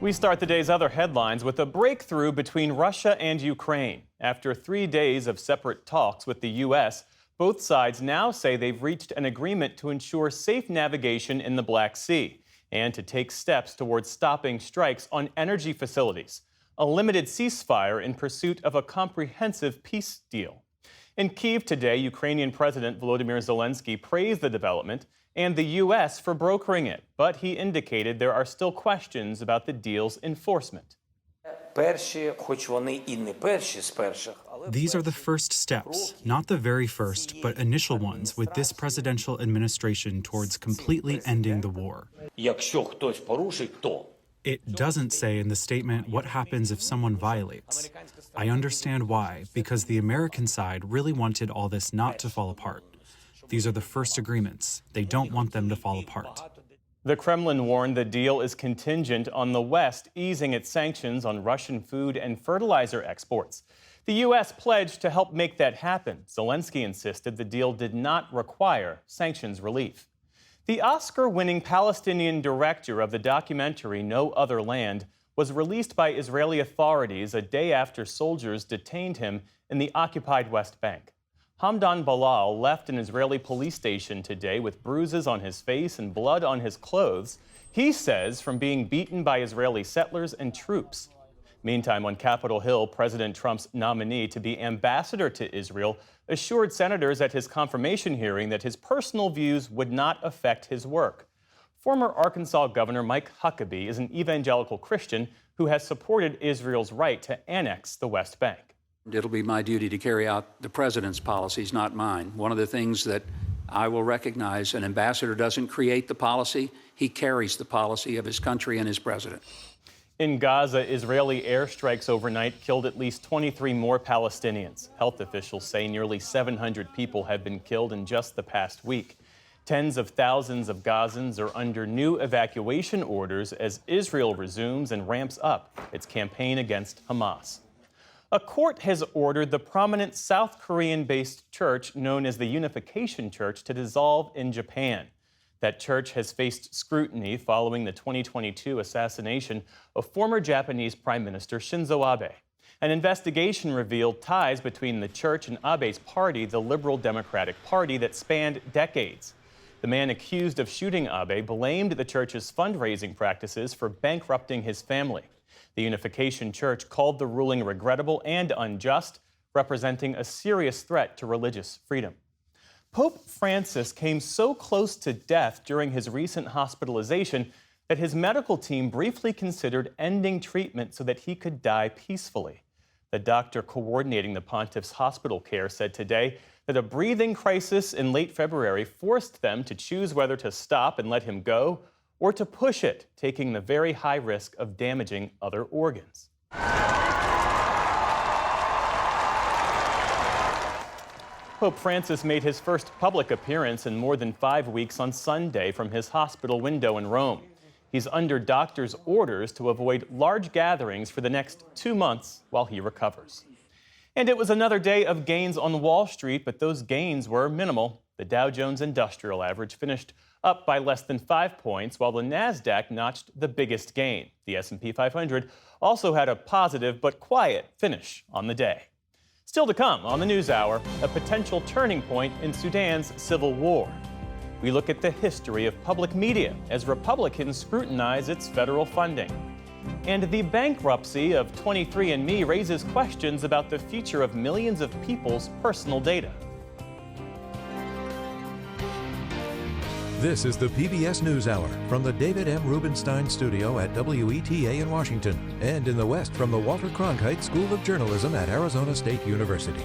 We start the day's other headlines with a breakthrough between Russia and Ukraine. After 3 days of separate talks with the U.S., both sides now say they've reached an agreement to ensure safe navigation in the Black Sea and to take steps towards stopping strikes on energy facilities, a limited ceasefire in pursuit of a comprehensive peace deal. In Kyiv today, Ukrainian President Volodymyr Zelensky praised the development and the U.S. for brokering it, but he indicated there are still questions about the deal's enforcement. These are the first steps, not the very first, but initial ones with this presidential administration towards completely ending the war. It doesn't say in the statement what happens if someone violates. I understand why, because the American side really wanted all this not to fall apart. These are the first agreements. They don't want them to fall apart. The Kremlin warned the deal is contingent on the West easing its sanctions on Russian food and fertilizer exports. The U.S. pledged to help make that happen. Zelensky insisted the deal did not require sanctions relief. The Oscar-winning Palestinian director of the documentary No Other Land was released by Israeli authorities a day after soldiers detained him in the occupied West Bank. Hamdan Balal left an Israeli police station today with bruises on his face and blood on his clothes, he says from being beaten by Israeli settlers and troops. Meantime, on Capitol Hill, President Trump's nominee to be ambassador to Israel assured senators at his confirmation hearing that his personal views would not affect his work. Former Arkansas Governor Mike Huckabee is an evangelical Christian who has supported Israel's right to annex the West Bank. It'll be my duty to carry out the president's policies, not mine. One of the things that I will recognize, an ambassador doesn't create the policy, he carries the policy of his country and his president. In Gaza, Israeli airstrikes overnight killed at least 23 more Palestinians. Health officials say nearly 700 people have been killed in just the past week. Tens of thousands of Gazans are under new evacuation orders as Israel resumes and ramps up its campaign against Hamas. A court has ordered the prominent South Korean-based church known as the Unification Church to dissolve in Japan. That church has faced scrutiny following the 2022 assassination of former Japanese Prime Minister Shinzo Abe. An investigation revealed ties between the church and Abe's party, the Liberal Democratic Party, that spanned decades. The man accused of shooting Abe blamed the church's fundraising practices for bankrupting his family. The Unification Church called the ruling regrettable and unjust, representing a serious threat to religious freedom. Pope Francis came so close to death during his recent hospitalization that his medical team briefly considered ending treatment so that he could die peacefully. The doctor coordinating the pontiff's hospital care said today that a breathing crisis in late February forced them to choose whether to stop and let him go or to push it, taking the very high risk of damaging other organs. Pope Francis made his first public appearance in more than 5 weeks on Sunday from his hospital window in Rome. He's under doctors' orders to avoid large gatherings for the next 2 months while he recovers. And it was another day of gains on Wall Street, but those gains were minimal. The Dow Jones Industrial Average finished up by less than 5 points, while the Nasdaq notched the biggest gain. The S&P 500 also had a positive but quiet finish on the day. Still to come on the NewsHour, a potential turning point in Sudan's civil war. We look at the history of public media as Republicans scrutinize its federal funding. And the bankruptcy of 23andMe raises questions about the future of millions of people's personal data. This is the PBS NewsHour from the David M. Rubenstein Studio at WETA in Washington and in the West from the Walter Cronkite School of Journalism at Arizona State University.